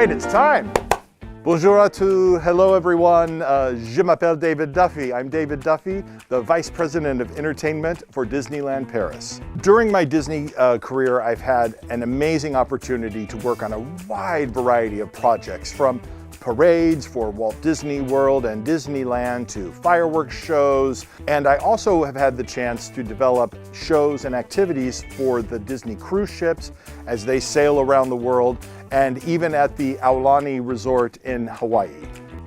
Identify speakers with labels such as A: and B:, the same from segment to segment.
A: right, it's time. Bonjour à tous, hello everyone. Je m'appelle David Duffy. I'm David Duffy, the Vice President of Entertainment for Disneyland Paris. During my Disney career, I've had an amazing opportunity to work on a wide variety of projects, from parades for Walt Disney World and Disneyland to fireworks shows. And I also have had the chance to develop shows and activities for the Disney cruise ships as they sail around the world, and even at the Aulani Resort in Hawaii.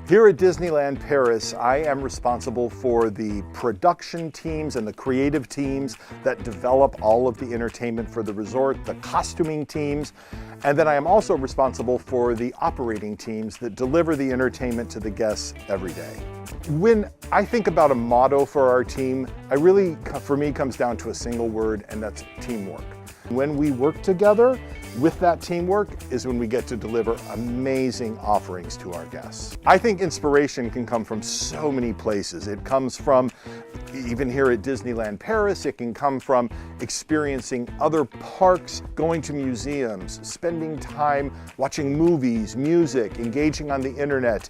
A: Here at Disneyland Paris, I am responsible for the production teams and the creative teams that develop all of the entertainment for the resort, the costuming teams, and then I am also responsible for the operating teams that deliver the entertainment to the guests every day. When I think about a motto for our team, for me, comes down to a single word, and that's teamwork. When we work together with that teamwork is when we get to deliver amazing offerings to our guests. I think inspiration can come from so many places. It comes from, even here at Disneyland Paris, it can come from experiencing other parks, going to museums, spending time watching movies, music, engaging on the internet.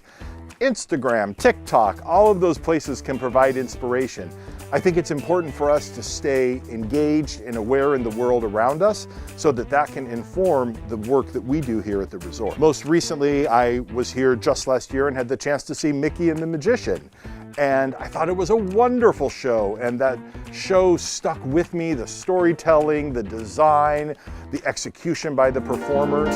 A: Instagram, TikTok, all of those places can provide inspiration. I think it's important for us to stay engaged and aware in the world around us so that that can inform the work that we do here at the resort. Most recently, I was here just last year and had the chance to see Mickey and the Magician. And I thought it was a wonderful show, and that show stuck with me, the storytelling, the design, the execution by the performers.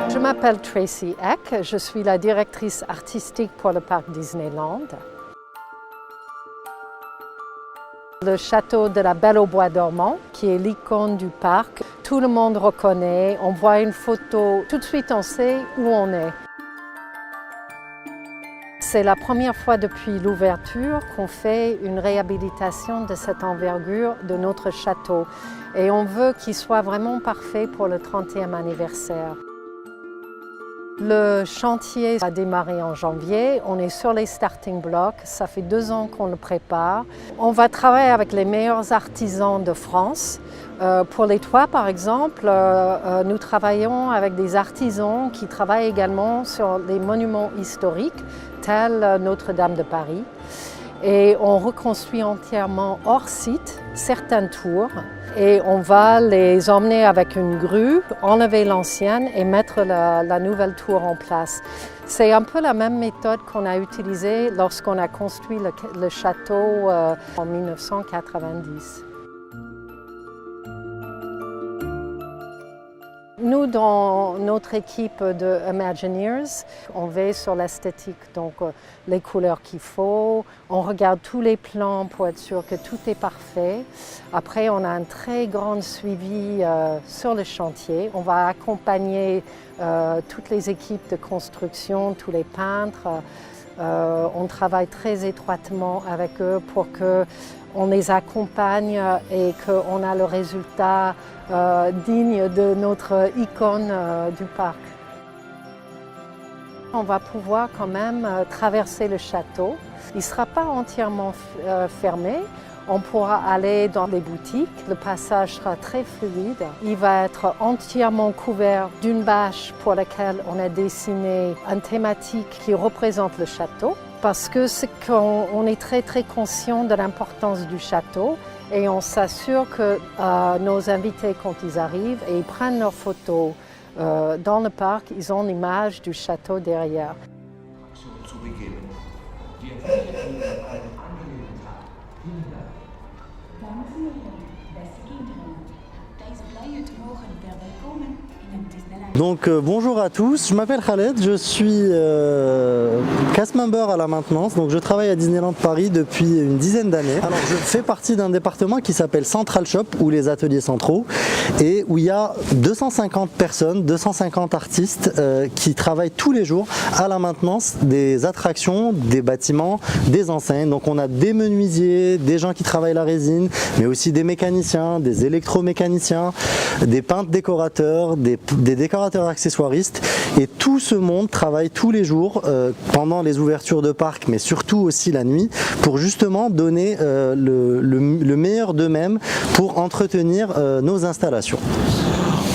B: Je m'appelle Tracy Eck, je suis la directrice artistique pour le parc Disneyland. Le château de la Belle au Bois dormant, qui est l'icône du parc, tout le monde reconnaît, on voit une photo, tout de suite on sait où on est. C'est la première fois depuis l'ouverture qu'on fait une réhabilitation de cette envergure de notre château, et on veut qu'il soit vraiment parfait pour le 30e anniversaire. Le chantier a démarré en janvier, on est sur les starting blocks, ça fait 2 ans qu'on le prépare. On va travailler avec les meilleurs artisans de France. Pour les toits par exemple, nous travaillons avec des artisans qui travaillent également sur des monuments historiques tels Notre-Dame de Paris. Et on reconstruit entièrement hors site certaines tours et on va les emmener avec une grue, enlever l'ancienne et mettre la nouvelle tour en place. C'est un peu la même méthode qu'on a utilisée lorsqu'on a construit le château en 1990. Nous, dans notre équipe de Imagineers, on veille sur l'esthétique, donc les couleurs qu'il faut. On regarde tous les plans pour être sûr que tout est parfait. Après, on a un très grand suivi sur le chantier. On va accompagner toutes les équipes de construction, tous les peintres. On travaille très étroitement avec eux pour qu'on les accompagne et qu'on a le résultat digne de notre icône du parc. On va pouvoir quand même traverser le château. Il ne sera pas entièrement fermé. On pourra aller dans les boutiques. Le passage sera très fluide. Il va être entièrement couvert d'une bâche pour laquelle on a dessiné une thématique qui représente le château. Parce que on est très conscient de l'importance du château et on s'assure que nos invités, quand ils arrivent et ils prennent leurs photos dans le parc, ils ont l'image du château derrière.
C: Dames en heren, beste kinderen, op deze blije te mogen verwelkomen in het Disneyland Donc bonjour à tous, je m'appelle Khaled, je suis cast member à la maintenance, donc je travaille à Disneyland Paris depuis une dizaine d'années. Alors je fais partie d'un département qui s'appelle Central Shop, ou les ateliers centraux, et où il y a 250 personnes, 250 artistes qui travaillent tous les jours à la maintenance des attractions, des bâtiments, des enseignes. Donc on a des menuisiers, des gens qui travaillent la résine, mais aussi des mécaniciens, des électromécaniciens, des peintres décorateurs, des décorateurs accessoiristes, et tout ce monde travaille tous les jours pendant les ouvertures de parc, mais surtout aussi la nuit, pour justement donner le meilleur d'eux-mêmes pour entretenir nos installations.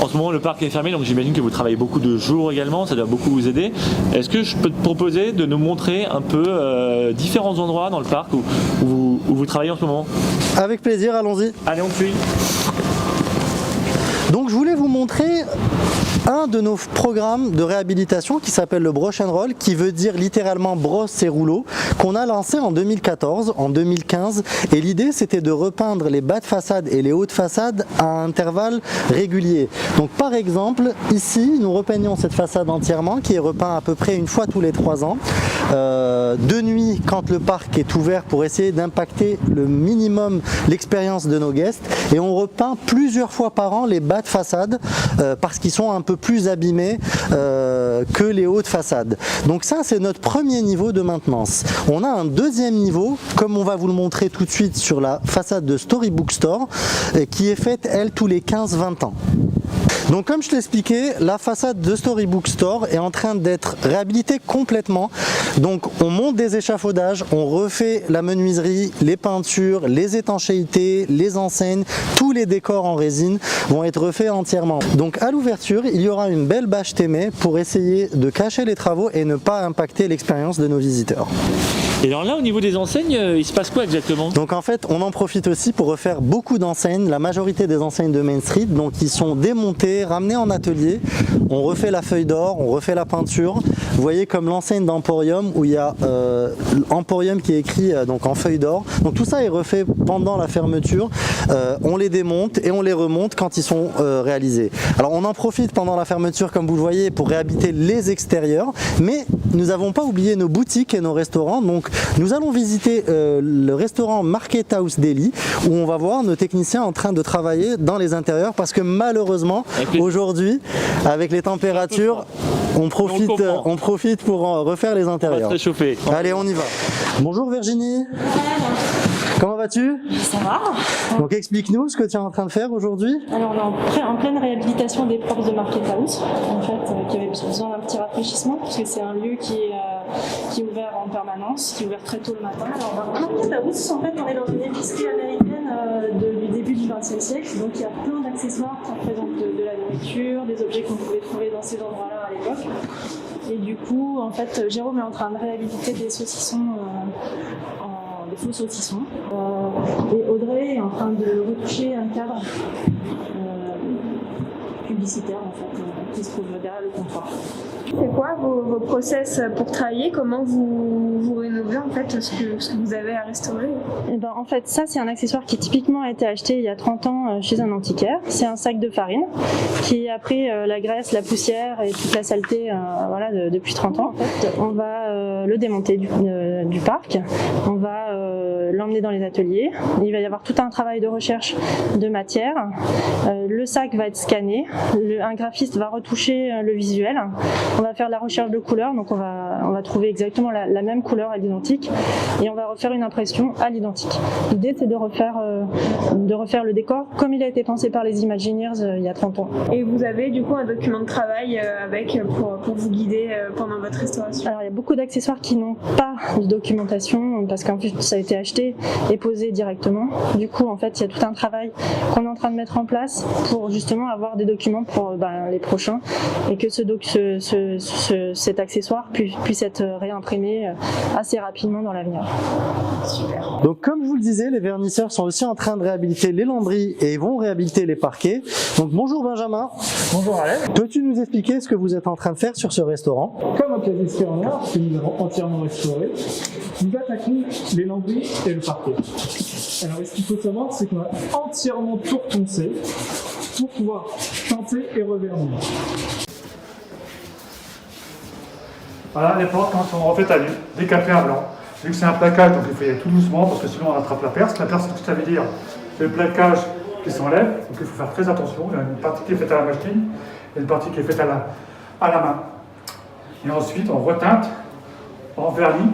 D: En ce moment, le parc est fermé, donc j'imagine que vous travaillez beaucoup de jours également, ça doit beaucoup vous aider. Est-ce que je peux te proposer de nous montrer un peu différents endroits dans le parc où vous travaillez en ce moment?
C: Avec plaisir, allons-y.
D: Allez, on te suit.
C: Donc je voulais vous montrer un de nos programmes de réhabilitation qui s'appelle le Brush and Roll, qui veut dire littéralement brosse et rouleau, qu'on a lancé en 2014, en 2015, et l'idée c'était de repeindre les bas de façade et les hauts de façade à intervalles réguliers. Donc par exemple, ici nous repeignons cette façade entièrement, qui est repeint à peu près une fois tous les 3 ans, de nuit quand le parc est ouvert, pour essayer d'impacter le minimum l'expérience de nos guests, et on repeint plusieurs fois par an les bas de façade parce qu'ils sont un peu plus abîmés que les hauts de façade. Donc ça, c'est notre premier niveau de maintenance. On a un deuxième niveau, comme on va vous le montrer tout de suite sur la façade de Storybook Store, qui est faite, elle, tous les 15-20 ans. Donc comme je t'expliquais, la façade de Storybook Store est en train d'être réhabilitée complètement. Donc on monte des échafaudages, on refait la menuiserie, les peintures, les étanchéités, les enseignes, tous les décors en résine vont être refaits entièrement. Donc à l'ouverture, il y aura une belle bâche témée pour essayer de cacher les travaux et ne pas impacter l'expérience de nos visiteurs.
D: Et alors là, au niveau des enseignes, il se passe quoi exactement?
C: Donc en fait, on en profite aussi pour refaire beaucoup d'enseignes, la majorité des enseignes de Main Street, donc ils sont démontés, ramenés en atelier. On refait la feuille d'or, on refait la peinture. Vous voyez comme l'enseigne d'Emporium où il y a Emporium qui est écrit donc en feuille d'or. Donc tout ça est refait pendant la fermeture. On les démonte et on les remonte quand ils sont réalisés. Alors on en profite pendant la fermeture, comme vous le voyez, pour réhabiliter les extérieurs, mais nous n'avons pas oublié nos boutiques et nos restaurants. Donc nous allons visiter le restaurant Market House Deli, où on va voir nos techniciens en train de travailler dans les intérieurs, parce que malheureusement aujourd'hui avec les températures on profite pour refaire les intérieurs.
D: On va se réchauffer.
C: Allez, on y va. Bonjour Virginie. Comment vas-tu?
E: Ça va.
C: Donc explique-nous ce que tu es en train de faire aujourd'hui.
E: Alors on est en pleine réhabilitation des props de Market House, en fait, qui avait besoin d'un petit rafraîchissement, puisque c'est un lieu qui est ouvert en permanence, qui est ouvert très tôt le matin. Alors Market House, en fait, on est dans une épicerie américaine du début du XXe siècle, donc il y a plein d'accessoires qui représentent de la nourriture, des objets qu'on pouvait trouver dans ces endroits-là à l'époque. Et du coup, en fait, Jérôme est en train de réhabiliter des saucissons des faux saucissons. Et Audrey est en train de retoucher un cadre publicitaire en fait, qui se trouve derrière le comptoir.
F: C'est quoi vos process pour travailler? Comment vous rénovez en fait ce que vous avez à restaurer?
E: Et ben, en fait, ça c'est un accessoire qui typiquement a été acheté il y a 30 ans chez un antiquaire. C'est un sac de farine qui a pris la graisse, la poussière et toute la saleté depuis 30 ans. En fait, on va le démonter du parc, on va l'emmener dans les ateliers. Il va y avoir tout un travail de recherche de matière. Le sac va être scanné, un graphiste va retoucher le visuel. On va faire la recherche de couleurs, donc on va trouver exactement la même couleur à l'identique et on va refaire une impression à l'identique. L'idée c'est de refaire le décor comme il a été pensé par les Imagineers il y a 30 ans.
F: Et vous avez du coup un document de travail pour vous guider pendant votre restauration?
E: Alors il y a beaucoup d'accessoires qui n'ont pas de documentation parce qu'en plus ça a été acheté et posé directement. Du coup en fait il y a tout un travail qu'on est en train de mettre en place pour justement avoir des documents pour les prochains et que cet accessoire puisse être réimprimé assez rapidement dans l'avenir.
F: Super.
C: Donc comme je vous le disais, les vernisseurs sont aussi en train de réhabiliter les lambris et ils vont réhabiliter les parquets. Donc bonjour Benjamin.
G: Bonjour Alex.
C: Peux-tu nous expliquer ce que vous êtes en train de faire sur ce restaurant?
G: Comme au Casis Fernière, que nous avons entièrement restauré, nous attaquons les lambris et le parquet. Alors ce qu'il faut savoir, c'est qu'on a entièrement tout reponcé pour pouvoir teinter et revernir. Voilà, les portes quand sont refaites à nu, décapées à blanc. Vu que c'est un plaquage, donc il faut y aller tout doucement parce que sinon on attrape la perce. La perce, ça veut dire c'est le plaquage qui s'enlève, donc il faut faire très attention. Il y a une partie qui est faite à la machine et une partie qui est faite à la main. Et ensuite on reteinte en vernis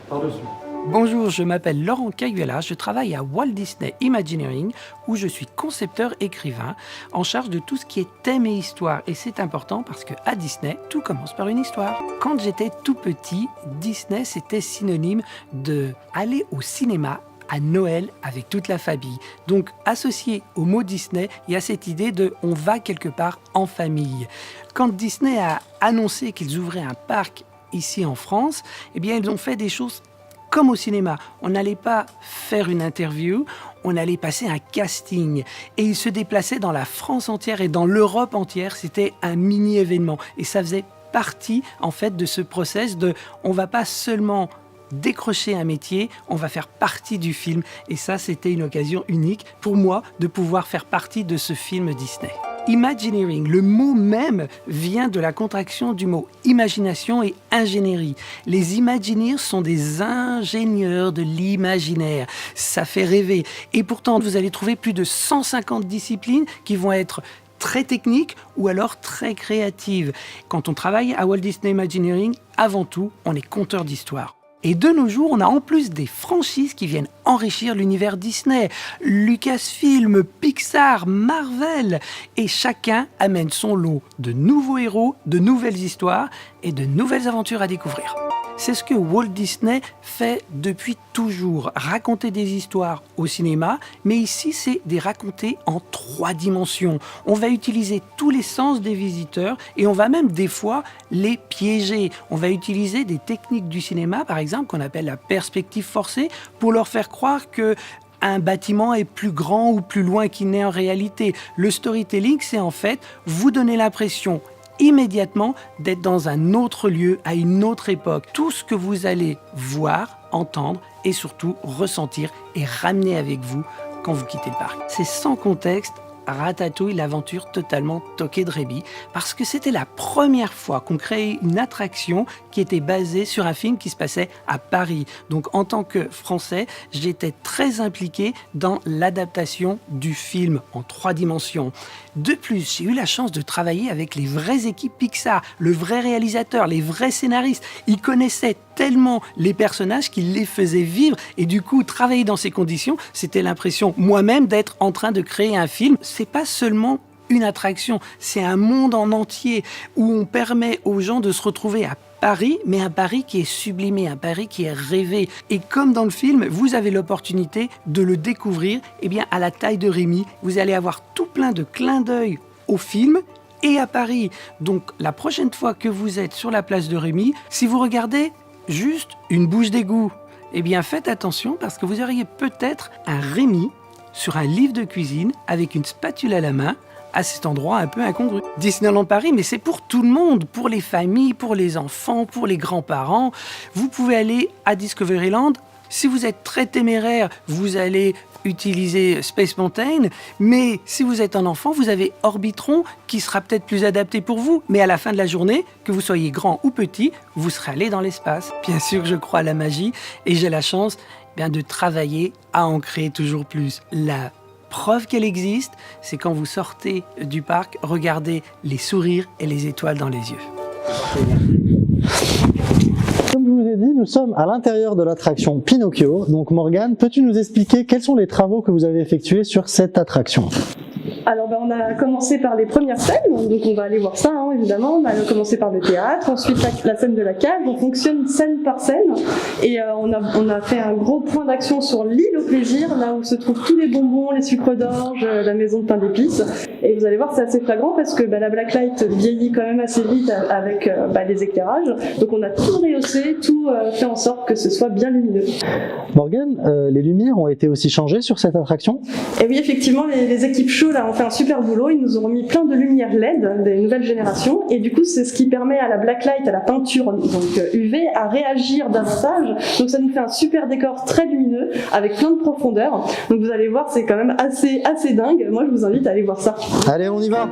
G: par-dessus.
H: Bonjour, je m'appelle Laurent Caguela, je travaille à Walt Disney Imagineering où je suis concepteur-écrivain en charge de tout ce qui est thème et histoire. Et c'est important parce qu'à Disney, tout commence par une histoire. Quand j'étais tout petit, Disney c'était synonyme de aller au cinéma à Noël avec toute la famille. Donc associé au mot Disney, il y a cette idée de on va quelque part en famille. Quand Disney a annoncé qu'ils ouvraient un parc ici en France, eh bien ils ont fait des choses comme au cinéma. On n'allait pas faire une interview, on allait passer un casting. Et ils se déplaçaient dans la France entière et dans l'Europe entière. C'était un mini-événement. Et ça faisait partie, en fait, de ce process de on va pas seulement décrocher un métier, on va faire partie du film. Et ça, c'était une occasion unique pour moi de pouvoir faire partie de ce film Disney. Imagineering, le mot même vient de la contraction du mot imagination et ingénierie. Les Imagineers sont des ingénieurs de l'imaginaire. Ça fait rêver. Et pourtant, vous allez trouver plus de 150 disciplines qui vont être très techniques ou alors très créatives. Quand on travaille à Walt Disney Imagineering, avant tout, on est conteur d'histoire. Et de nos jours, on a en plus des franchises qui viennent enrichir l'univers Disney. Lucasfilm, Pixar, Marvel. Et chacun amène son lot de nouveaux héros, de nouvelles histoires et de nouvelles aventures à découvrir. C'est ce que Walt Disney fait depuis toujours, raconter des histoires au cinéma, mais ici c'est des raconter en 3 dimensions. On va utiliser tous les sens des visiteurs et on va même des fois les piéger. On va utiliser des techniques du cinéma, par exemple, qu'on appelle la perspective forcée, pour leur faire croire que un bâtiment est plus grand ou plus loin qu'il n'est en réalité. Le storytelling, c'est en fait vous donner l'impression immédiatement d'être dans un autre lieu, à une autre époque. Tout ce que vous allez voir, entendre et surtout ressentir et ramener avec vous quand vous quittez le parc. C'est sans contexte Ratatouille, l'aventure totalement toquée de rébis, parce que c'était la première fois qu'on créait une attraction qui était basée sur un film qui se passait à Paris. Donc en tant que Français, j'étais très impliqué dans l'adaptation du film en 3 dimensions. De plus, j'ai eu la chance de travailler avec les vraies équipes Pixar, le vrai réalisateur, les vrais scénaristes. Ils connaissaient tellement les personnages qu'ils les faisaient vivre et du coup, travailler dans ces conditions, c'était l'impression moi-même d'être en train de créer un film. C'est pas seulement une attraction, c'est un monde en entier où on permet aux gens de se retrouver à Paris, mais un Paris qui est sublimé, un Paris qui est rêvé. Et comme dans le film, vous avez l'opportunité de le découvrir à la taille de Rémi. Vous allez avoir tout plein de clins d'œil au film et à Paris. Donc la prochaine fois que vous êtes sur la place de Rémi, si vous regardez juste une bouche d'égout, faites attention parce que vous auriez peut-être un Rémi sur un livre de cuisine avec une spatule à la main à cet endroit un peu incongru. Disneyland Paris, mais c'est pour tout le monde, pour les familles, pour les enfants, pour les grands-parents. Vous pouvez aller à Discoveryland. Si vous êtes très téméraire, vous allez utiliser Space Mountain, mais si vous êtes un enfant, vous avez Orbitron qui sera peut-être plus adapté pour vous, mais à la fin de la journée, que vous soyez grand ou petit, vous serez allé dans l'espace. Bien sûr, je crois à la magie et j'ai la chance de travailler à en créer toujours plus. La preuve qu'elle existe, c'est quand vous sortez du parc, regardez les sourires et les étoiles dans les yeux.
C: Comme je vous ai dit, nous sommes à l'intérieur de l'attraction Pinocchio. Donc Morgane, peux-tu nous expliquer quels sont les travaux que vous avez effectués sur cette attraction ?
E: Alors on a commencé par les premières scènes, donc on va aller voir ça évidemment. On a commencé par le théâtre, ensuite la scène de la cave. On fonctionne scène par scène et on a fait un gros point d'action sur l'île au plaisir, là où se trouvent tous les bonbons, les sucres d'orge, la maison de pain d'épices. Et vous allez voir, c'est assez flagrant parce que la blacklight vieillit quand même assez vite avec les éclairages. Donc on a tout rehaussé, tout fait en sorte que ce soit bien lumineux.
C: Morgane, les lumières ont été aussi changées sur cette attraction ?
E: Et oui, effectivement, les équipes show là ont fait un super boulot. Ils nous ont remis plein de lumières LED des nouvelles générations et du coup c'est ce qui permet à la blacklight, à la peinture donc UV à réagir davantage. Donc ça nous fait un super décor très lumineux avec plein de profondeur. Donc vous allez voir, c'est quand même assez dingue. Moi je vous invite à aller voir ça.
C: Allez, on y va.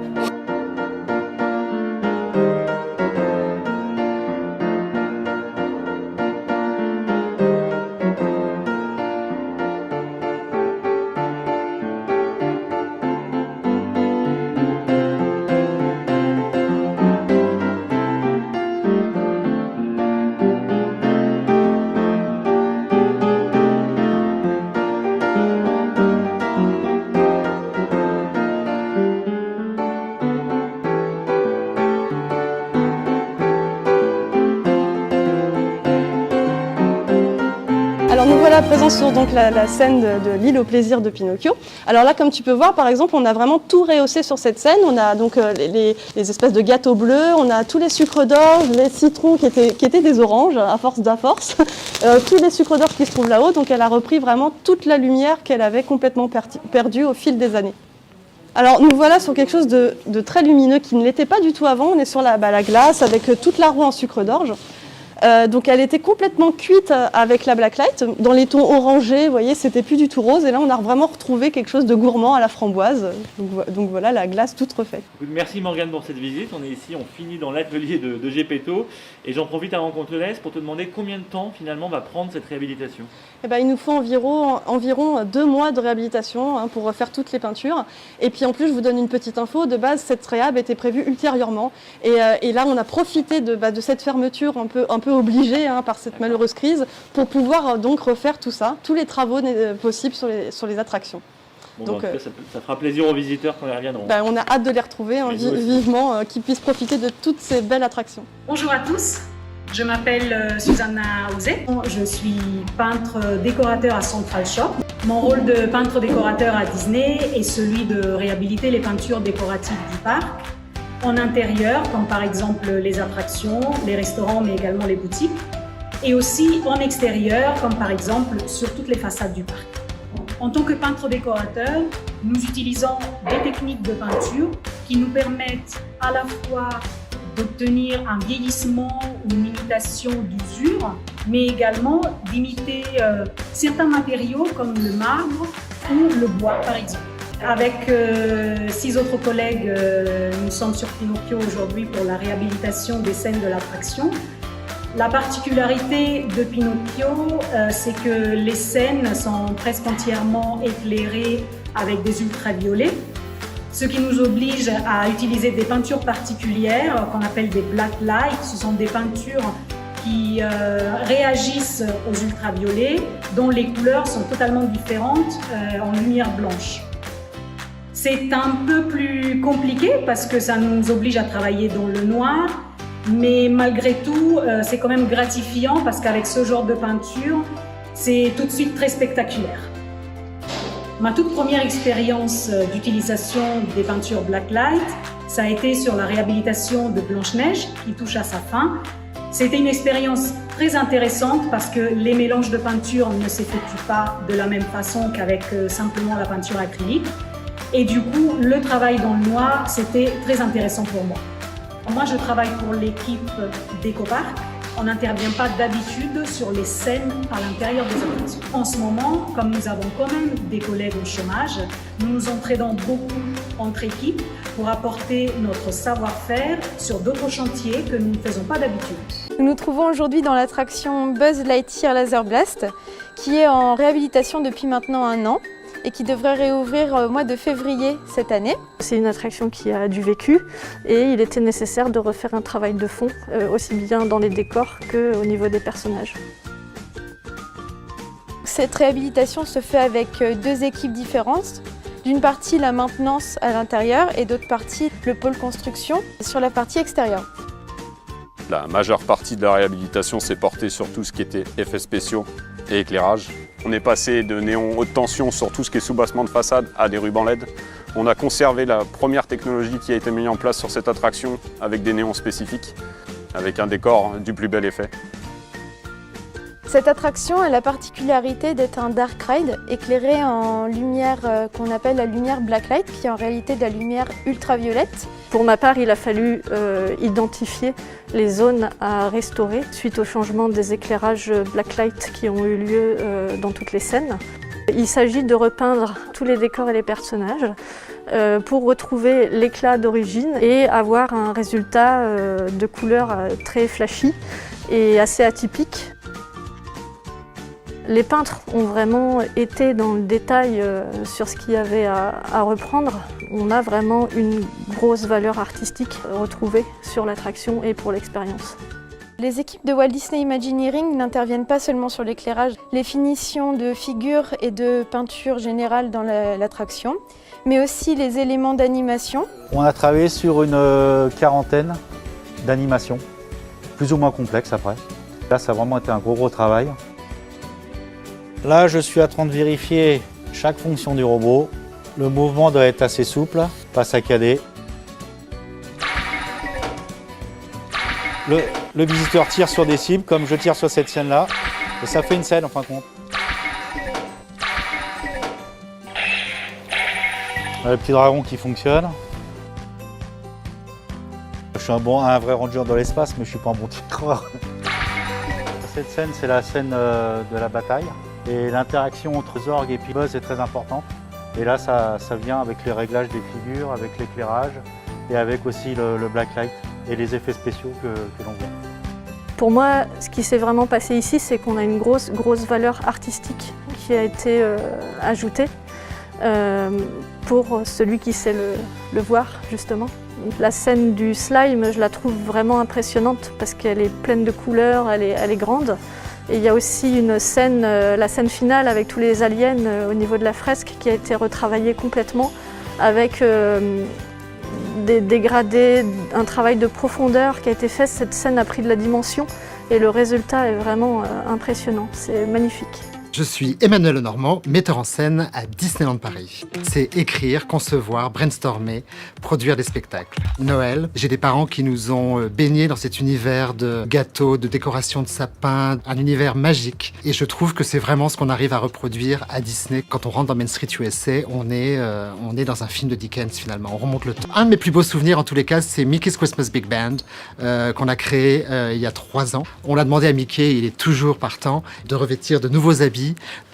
E: Alors nous voilà présents sur donc, la scène de l'île au plaisir de Pinocchio. Alors là, comme tu peux voir, par exemple, on a vraiment tout rehaussé sur cette scène. On a donc les espèces de gâteaux bleus, on a tous les sucres d'orge, les citrons qui étaient des oranges, à force, tous les sucres d'orge qui se trouvent là-haut. Donc elle a repris vraiment toute la lumière qu'elle avait complètement perdue au fil des années. Alors nous voilà sur quelque chose de très lumineux qui ne l'était pas du tout avant. On est sur la glace avec toute la roue en sucre d'orge. Donc elle était complètement cuite avec la blacklight. Dans les tons orangés, vous voyez, c'était plus du tout rose. Et là, on a vraiment retrouvé quelque chose de gourmand à la framboise. Donc voilà, la glace toute refaite.
D: Merci Morgane pour cette visite. On est ici, on finit dans l'atelier de Gepetto. Et j'en profite avant qu'on te laisse pour te demander combien de temps finalement va prendre cette réhabilitation.
E: Eh ben, il nous faut environ 2 mois de réhabilitation pour refaire toutes les peintures. Et puis en plus, je vous donne une petite info. De base, cette réhab était prévue ultérieurement. Et là, on a profité de cette fermeture un peu obligée par cette malheureuse crise pour pouvoir donc refaire tout ça, tous les travaux possibles sur les attractions.
D: Bon, donc, en tout cas, ça fera plaisir aux visiteurs quand ils reviendront.
E: On a hâte de les retrouver, vivement, qu'ils puissent profiter de toutes ces belles attractions.
I: Bonjour à tous. Je m'appelle Susanna Ouzé. Je suis peintre décorateur à Central Shop. Mon rôle de peintre décorateur à Disney est celui de réhabiliter les peintures décoratives du parc, en intérieur, comme par exemple les attractions, les restaurants, mais également les boutiques, et aussi en extérieur, comme par exemple sur toutes les façades du parc. En tant que peintre décorateur, nous utilisons des techniques de peinture qui nous permettent à la fois d'obtenir un vieillissement ou une imitation d'usure, mais également d'imiter certains matériaux comme le marbre ou le bois par exemple. Avec 6 autres collègues, nous sommes sur Pinocchio aujourd'hui pour la réhabilitation des scènes de l'attraction. La particularité de Pinocchio, c'est que les scènes sont presque entièrement éclairées avec des ultraviolets, ce qui nous oblige à utiliser des peintures particulières qu'on appelle des black light. Ce sont des peintures qui réagissent aux ultraviolets, dont les couleurs sont totalement différentes en lumière blanche. C'est un peu plus compliqué parce que ça nous oblige à travailler dans le noir, mais malgré tout, c'est quand même gratifiant parce qu'avec ce genre de peinture, c'est tout de suite très spectaculaire. Ma toute première expérience d'utilisation des peintures Blacklight, ça a été sur la réhabilitation de Blanche-Neige qui touche à sa fin. C'était une expérience très intéressante parce que les mélanges de peinture ne s'effectuent pas de la même façon qu'avec simplement la peinture acrylique. Et du coup, le travail dans le noir, c'était très intéressant pour moi. Moi, je travaille pour l'équipe d'EcoPark. On n'intervient pas d'habitude sur les scènes à l'intérieur des attractions. En ce moment, comme nous avons quand même des collègues au chômage, nous nous entraînons beaucoup entre équipes pour apporter notre savoir-faire sur d'autres chantiers que nous ne faisons pas d'habitude.
J: Nous nous trouvons aujourd'hui dans l'attraction Buzz Lightyear Laser Blast, qui est en réhabilitation depuis maintenant 1 an et qui devrait réouvrir au mois de février cette année. C'est une attraction qui a du vécu et il était nécessaire de refaire un travail de fond, aussi bien dans les décors qu'au niveau des personnages. Cette réhabilitation se fait avec 2 équipes différentes. D'une partie la maintenance à l'intérieur et d'autre partie le pôle construction sur la partie extérieure.
K: La majeure partie de la réhabilitation s'est portée sur tout ce qui était effets spéciaux et éclairage. On est passé de néons haute tension sur tout ce qui est soubassement de façade à des rubans LED. On a conservé la première technologie qui a été mise en place sur cette attraction avec des néons spécifiques, avec un décor du plus bel effet.
J: Cette attraction a la particularité d'être un dark ride éclairé en lumière qu'on appelle la lumière blacklight, qui est en réalité de la lumière ultraviolette. Pour ma part, il a fallu identifier les zones à restaurer suite au changement des éclairages blacklight qui ont eu lieu dans toutes les scènes. Il s'agit de repeindre tous les décors et les personnages pour retrouver l'éclat d'origine et avoir un résultat de couleurs très flashy et assez atypique. Les peintres ont vraiment été dans le détail sur ce qu'il y avait à reprendre. On a vraiment une grosse valeur artistique retrouvée sur l'attraction et pour l'expérience. Les équipes de Walt Disney Imagineering n'interviennent pas seulement sur l'éclairage, les finitions de figures et de peinture générale dans l'attraction, mais aussi les éléments d'animation.
L: On a travaillé sur une 40aine d'animations, plus ou moins complexes après. Là, ça a vraiment été un gros travail. Là, je suis en train de vérifier chaque fonction du robot. Le mouvement doit être assez souple, pas saccadé. Le visiteur tire sur des cibles, comme je tire sur cette scène-là, et ça fait une scène en fin de compte. Le petit dragon qui fonctionne. Je suis un vrai ranger dans l'espace, mais je suis pas un bon tireur. Cette scène, c'est la scène de la bataille. Et l'interaction entre Zorg et puis Buzz est très importante. Et là, ça vient avec les réglages des figures, avec l'éclairage et avec aussi le blacklight et les effets spéciaux que l'on voit.
J: Pour moi, ce qui s'est vraiment passé ici, c'est qu'on a une grosse valeur artistique qui a été ajoutée pour celui qui sait le voir, justement. La scène du slime, je la trouve vraiment impressionnante parce qu'elle est pleine de couleurs, elle est grande. Et il y a aussi une scène, la scène finale avec tous les aliens au niveau de la fresque qui a été retravaillée complètement avec des dégradés, un travail de profondeur qui a été fait. Cette scène a pris de la dimension et le résultat est vraiment impressionnant, c'est magnifique.
M: Je suis Emmanuel Lenormand, metteur en scène à Disneyland Paris. C'est écrire, concevoir, brainstormer, produire des spectacles. Noël, j'ai des parents qui nous ont baignés dans cet univers de gâteaux, de décorations de sapins, un univers magique. Et je trouve que c'est vraiment ce qu'on arrive à reproduire à Disney. Quand on rentre dans Main Street USA, on est dans un film de Dickens finalement, on remonte le temps. Un de mes plus beaux souvenirs en tous les cas, c'est Mickey's Christmas Big Band, qu'on a créé il y a 3 ans. On l'a demandé à Mickey, il est toujours partant, de revêtir de nouveaux habits,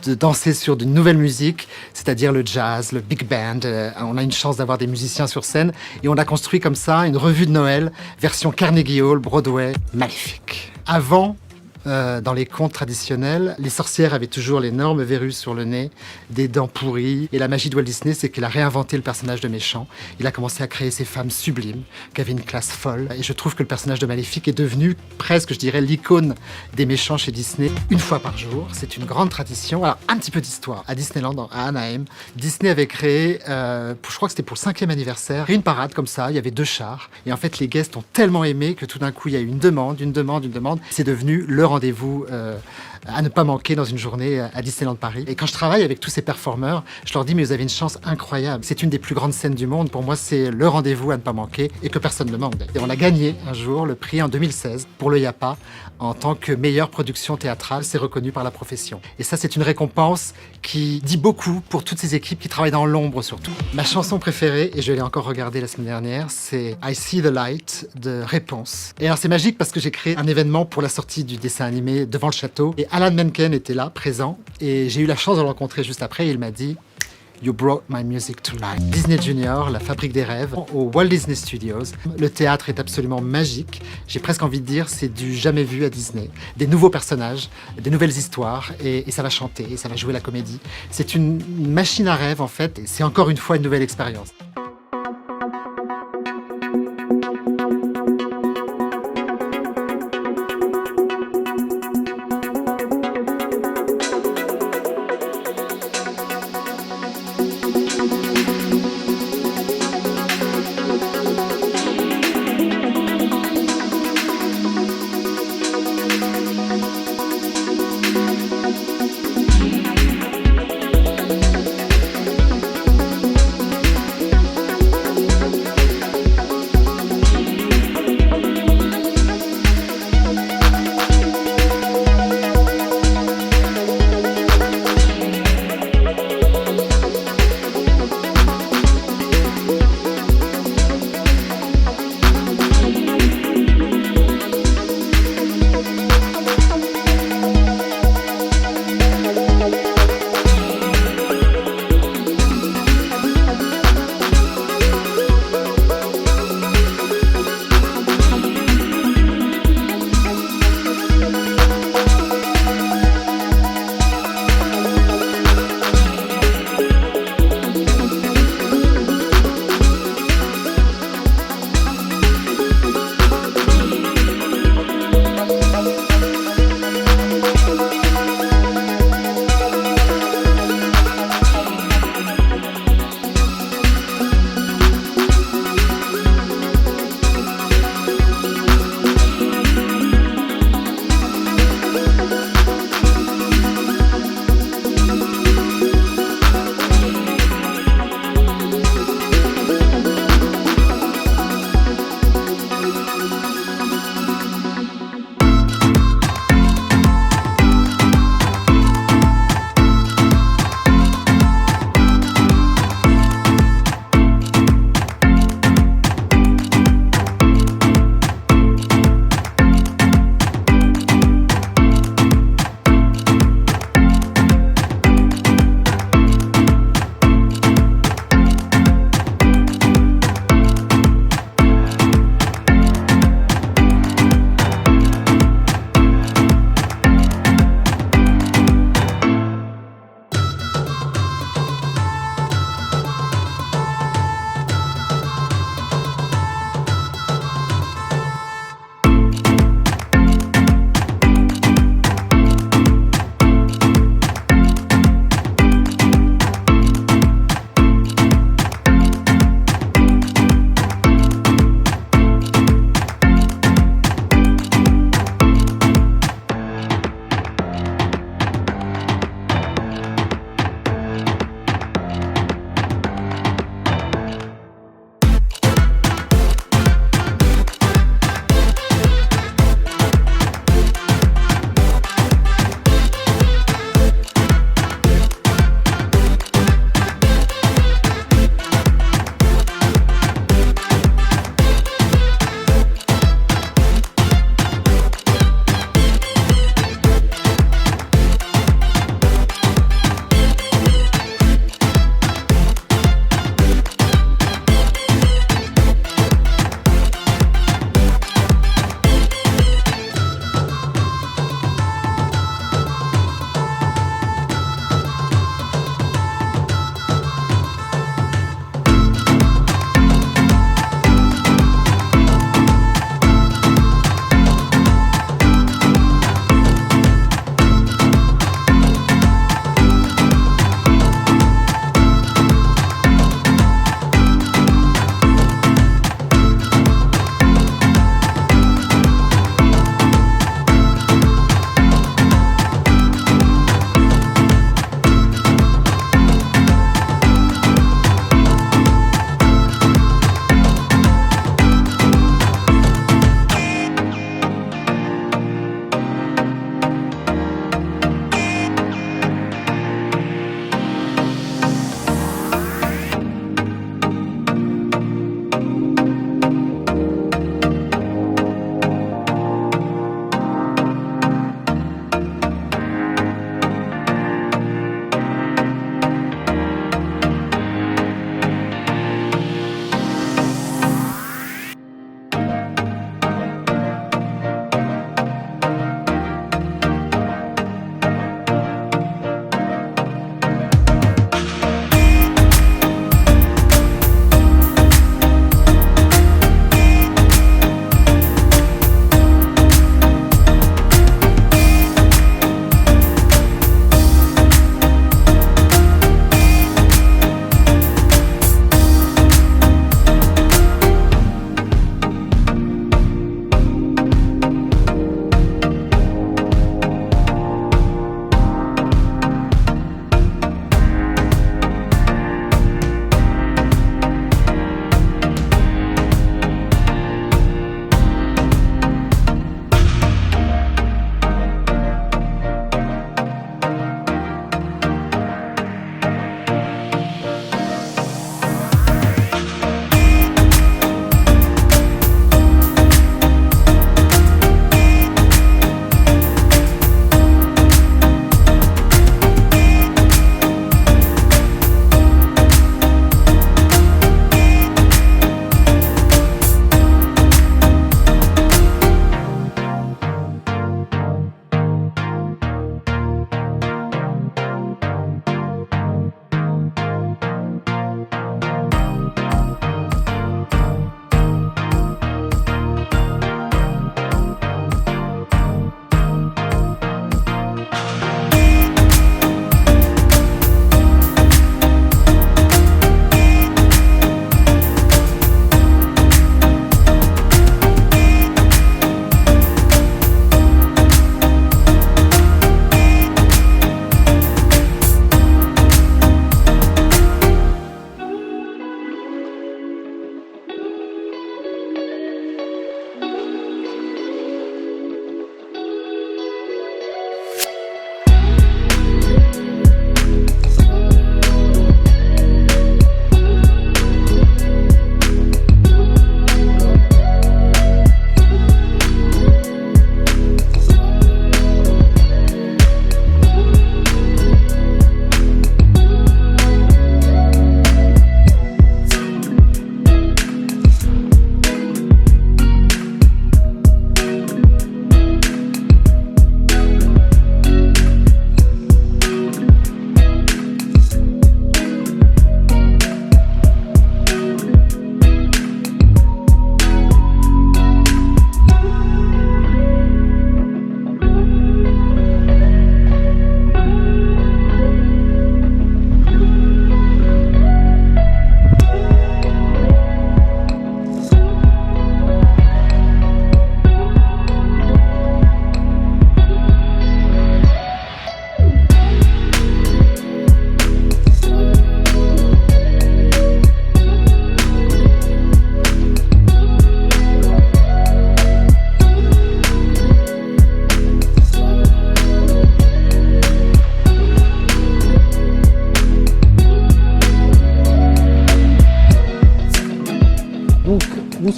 M: de danser sur de nouvelles musiques, c'est-à-dire le jazz, le big band. On a une chance d'avoir des musiciens sur scène et on a construit comme ça une revue de Noël, version Carnegie Hall, Broadway, magnifique. Avant, dans les contes traditionnels, les sorcières avaient toujours l'énorme verrue sur le nez, des dents pourries. Et la magie de Walt Disney, c'est qu'il a réinventé le personnage de méchant. Il a commencé à créer ces femmes sublimes, qui avaient une classe folle. Et je trouve que le personnage de Maléfique est devenu presque, je dirais, l'icône des méchants chez Disney. Une fois par jour, c'est une grande tradition. Alors, un petit peu d'histoire. À Disneyland, à Anaheim, Disney avait créé, je crois que c'était pour le 5e anniversaire, une parade comme ça, il y avait 2 chars. Et en fait, les guests ont tellement aimé que tout d'un coup, il y a eu une demande. C'est devenu le rendez-vous à ne pas manquer dans une journée à Disneyland Paris. Et quand je travaille avec tous ces performeurs, je leur dis mais vous avez une chance incroyable. C'est une des plus grandes scènes du monde. Pour moi, c'est le rendez-vous à ne pas manquer et que personne ne manque. Et on a gagné un jour le prix en 2016 pour le YAPA en tant que meilleure production théâtrale. C'est reconnu par la profession. Et ça, c'est une récompense qui dit beaucoup pour toutes ces équipes qui travaillent dans l'ombre surtout. Ma chanson préférée, et je l'ai encore regardée la semaine dernière, c'est I See the Light de Réponse. Et alors c'est magique parce que j'ai créé un événement pour la sortie du dessin animé devant le château. Et Alan Menken était là, présent, et j'ai eu la chance de le rencontrer juste après. Et il m'a dit You brought my music to life. Disney Junior, la fabrique des rêves, au Walt Disney Studios. Le théâtre est absolument magique. J'ai presque envie de dire, c'est du jamais vu à Disney. Des nouveaux personnages, des nouvelles histoires, et ça va chanter, et ça va jouer la comédie. C'est une machine à rêve en fait, et c'est encore une fois une nouvelle expérience.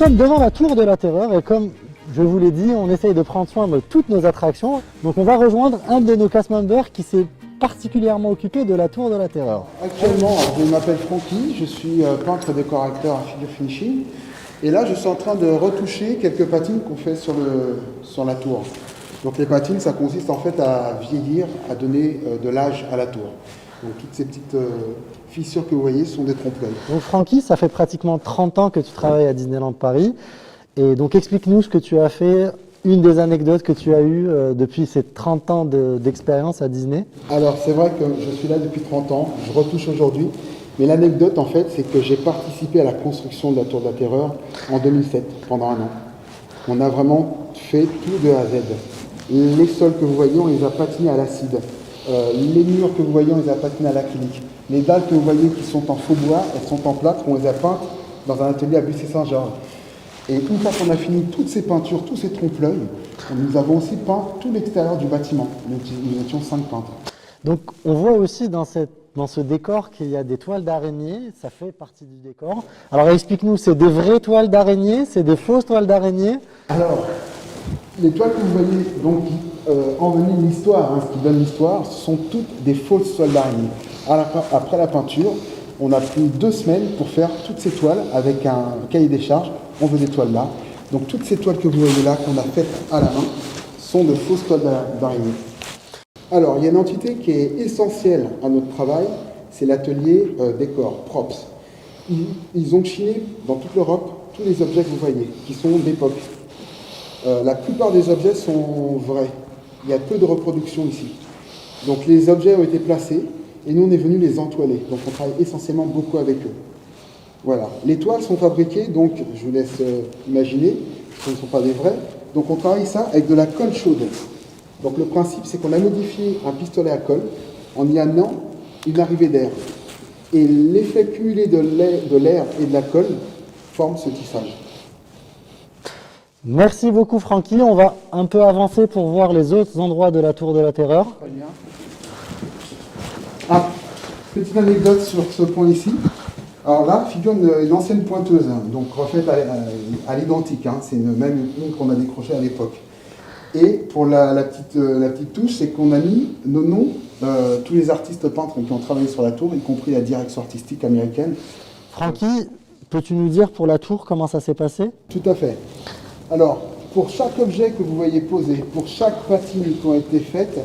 C: sommes devant la Tour de la Terreur et comme je vous l'ai dit, on essaye de prendre soin de toutes nos attractions. Donc on va rejoindre un de nos cast members qui s'est particulièrement occupé de la Tour de la Terreur.
N: Actuellement, je m'appelle Francky, je suis peintre décorateur à figure finishing. Et là, je suis en train de retoucher quelques patines qu'on fait sur la tour. Donc les patines, ça consiste en fait à vieillir, à donner de l'âge à la tour. Donc toutes ces petites fissures que vous voyez sont des trompe-l'œil.
C: Donc Francky, ça fait pratiquement 30 ans que tu travailles à Disneyland Paris. Et donc explique-nous ce que tu as fait, une des anecdotes que tu as eues depuis ces 30 ans d'expérience à Disney.
N: Alors c'est vrai que je suis là depuis 30 ans, je retouche aujourd'hui. Mais l'anecdote en fait, c'est que j'ai participé à la construction de la Tour de la Terreur en 2007, pendant un an. On a vraiment fait tout de A à Z. Les sols que vous voyez, on les a patinés à l'acide. Les murs que vous voyez, on les a patinés à l'acrylique. Les dalles que vous voyez qui sont en faux bois, elles sont en plâtre, on les a peintes dans un atelier à Bussy-Saint-Georges. Et une fois qu'on a fini toutes ces peintures, tous ces trompe-l'œil, nous avons aussi peint tout l'extérieur du bâtiment. Nous étions 5 peintres.
C: Donc on voit aussi dans ce décor qu'il y a des toiles d'araignée, ça fait partie du décor. Alors explique-nous, c'est des vraies toiles d'araignée, c'est des fausses toiles d'araignée?
N: Alors, les toiles que vous voyez, donc, enveniment l'histoire, ce qui donne l'histoire, ce sont toutes des fausses toiles d'araignée. Après la peinture, on a pris 2 semaines pour faire toutes ces toiles avec un cahier des charges. On veut des toiles là. Donc toutes ces toiles que vous voyez là, qu'on a faites à la main, sont de fausses toiles d'araignée. Alors, il y a une entité qui est essentielle à notre travail, c'est l'atelier décor, props. Ils ont chiné dans toute l'Europe tous les objets que vous voyez, qui sont d'époque. La plupart des objets sont vrais. Il y a peu de reproduction ici. Donc les objets ont été placés et nous on est venus les entoiler. Donc on travaille essentiellement beaucoup avec eux. Voilà. Les toiles sont fabriquées, donc je vous laisse imaginer, ce ne sont pas des vrais. Donc on travaille ça avec de la colle chaude. Donc le principe, c'est qu'on a modifié un pistolet à colle en y amenant une arrivée d'air. Et l'effet cumulé de l'air et de la colle forme ce tissage.
C: Merci beaucoup Francky, on va un peu avancer pour voir les autres endroits de la Tour de la Terreur.
N: Très bien. Ah, petite anecdote sur ce point ici. Alors là, figure une ancienne pointeuse, donc refaite à l'identique, c'est même une qu'on a décrochée à l'époque. Et pour la petite touche, c'est qu'on a mis nos noms, tous les artistes peintres qui ont travaillé sur la tour, y compris la direction artistique américaine.
C: Francky, peux-tu nous dire pour la tour comment ça s'est passé?
N: Tout à fait. Alors, pour chaque objet que vous voyez posé, pour chaque patine qui ont été faites,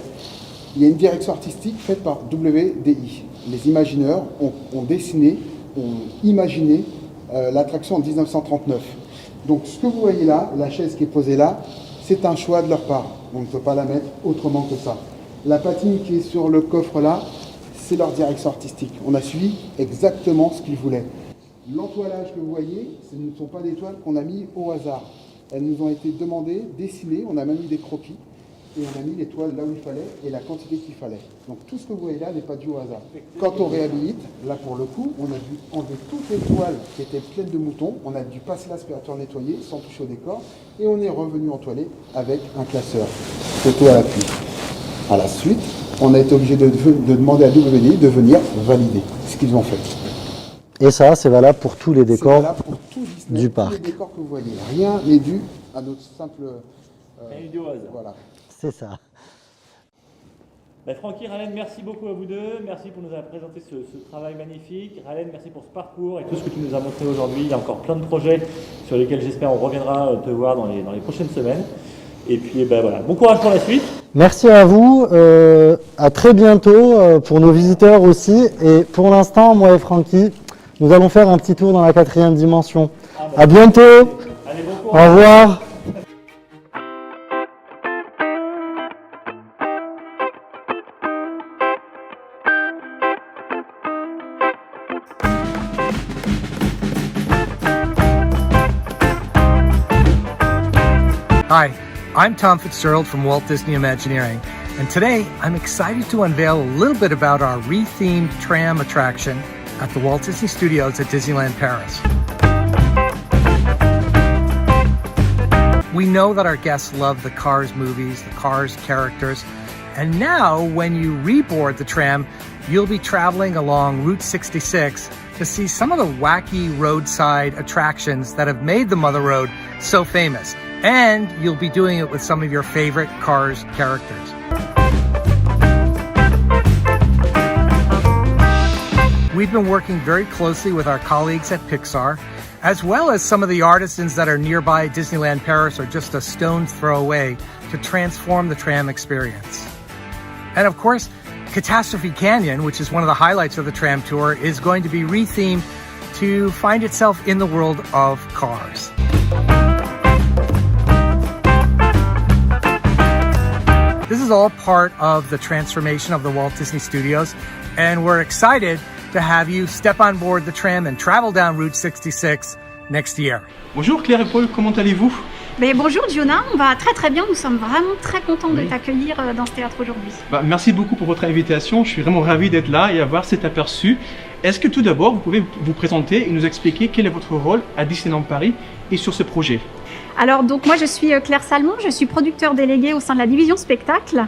N: il y a une direction artistique faite par WDI. Les imagineurs ont dessiné, ont imaginé l'attraction en 1939. Donc ce que vous voyez là, la chaise qui est posée là, c'est un choix de leur part. On ne peut pas la mettre autrement que ça. La patine qui est sur le coffre là, c'est leur direction artistique. On a suivi exactement ce qu'ils voulaient. L'entoilage que vous voyez, ce ne sont pas des toiles qu'on a mis au hasard. Elles nous ont été demandées, dessinées, on a même mis des croquis et on a mis les toiles là où il fallait et la quantité qu'il fallait. Donc tout ce que vous voyez là n'est pas dû au hasard. Quand on réhabilite, là pour le coup, on a dû enlever toutes les toiles qui étaient pleines de moutons, on a dû passer l'aspirateur nettoyer sans toucher au décor et on est revenu entoiler avec un classeur photo à l'appui. À la suite, on a été obligé de demander à WDI de venir valider ce qu'ils ont fait.
C: Et ça, c'est valable pour tous les décors du parc.
N: Tous les décors que vous voyez, rien n'est dû à notre simple... voilà.
C: C'est ça.
D: Francky, Ralen, merci beaucoup à vous deux. Merci pour nous avoir présenté ce travail magnifique. Ralen, merci pour ce parcours et tout ce que tu nous as montré aujourd'hui. Il y a encore plein de projets sur lesquels j'espère on reviendra te voir dans les prochaines semaines. Et puis voilà, bon courage pour la suite.
C: Merci à vous, à très bientôt pour nos visiteurs aussi. Et pour l'instant, moi et Francky, nous allons faire un petit tour dans la 4e dimension. À bientôt.
D: Allez, bon courage.
C: Au revoir.
O: Hi, I'm Tom Fitzgerald from Walt Disney Imagineering, and today I'm excited to unveil a little bit about our re-themed tram attraction at the Walt Disney Studios at Disneyland Paris. We know that our guests love the Cars movies, the Cars characters, and now when you reboard the tram, you'll be traveling along Route 66 to see some of the wacky roadside attractions that have made the Mother Road so famous. And you'll be doing it with some of your favorite Cars characters. We've been working very closely with our colleagues at Pixar, as well as some of the artisans that are nearby Disneyland Paris or just a stone's throw away to transform the tram experience. And of course, Catastrophe Canyon, which is one of the highlights of the tram tour, is going to be rethemed to find itself in the world of Cars. This is all part of the transformation of the Walt Disney Studios, and we're excited to have you step on board the tram and travel down Route 66 next year.
P: Bonjour Claire et Paul, comment allez-vous?
Q: Bonjour Giona, on va très bien, nous sommes vraiment très contents de t'accueillir dans ce théâtre aujourd'hui.
P: Merci beaucoup pour votre invitation, je suis vraiment ravi d'être là et avoir cet aperçu. Est-ce que tout d'abord vous pouvez vous présenter et nous expliquer quel est votre rôle à Disneyland Paris et sur ce projet?
Q: Alors donc moi je suis Claire Salmon, je suis producteur délégué au sein de la division spectacle.